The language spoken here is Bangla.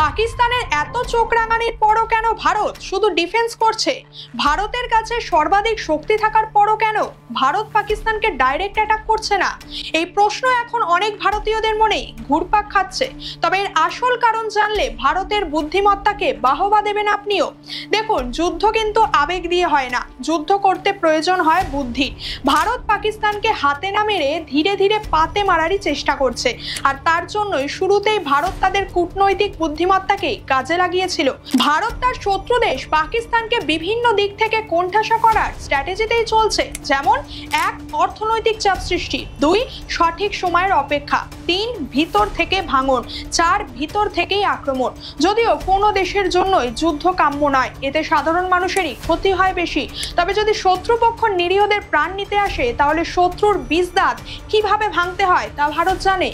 পাকিস্তানের এত চোখ রাঙানির পরও কেন ভারত শুধু ডিফেন্স করছে? ভারতের কাছে সর্বাধিক শক্তি থাকার পরও কেন ভারত পাকিস্তানকে ডাইরেক্ট অ্যাটাক করছে না? এই প্রশ্ন এখন অনেক ভারতীয়দের মনেই ঘুরপাক খাচ্ছে। তবে এর আসল কারণ জানলে ভারতের বুদ্ধিমত্তাকে বাহবা দেবেন আপনিও। দেখুন, যুদ্ধ কিন্তু আবেগ দিয়ে হয় না, যুদ্ধ করতে প্রয়োজন হয় বুদ্ধি। ভারত পাকিস্তানকে হাতে না মেরে ধীরে ধীরে পাতে মারারই চেষ্টা করছে, আর তার জন্যই শুরুতেই ভারত তাদের কূটনৈতিক বুদ্ধিমত্তাকে কাজে লাগিয়েছিল। ভারত তার শত্রু দেশ পাকিস্তানকে বিভিন্ন দিক থেকে কোণঠাসা করার স্ট্র্যাটেজিতেই চলছে। যেমন 1. অর্থনৈতিক চাপ সৃষ্টি, 2. সঠিক সময়ের অপেক্ষা, 3. ভিতর থেকে ভাঙন, 4. ভিতর থেকেই আক্রমণ। যদিও কোনো দেশের জন্যই যুদ্ধ কাম্য নয়, এতে সাধারণ মানুষেরই ক্ষতি হয় বেশি। তবে যদি শত্রুপক্ষ নিরীহদের প্রাণ নিতে আসে, তাহলে শত্রুর বীজদাঁত কিভাবে ভাঙতে হয় তা ভারত জানে।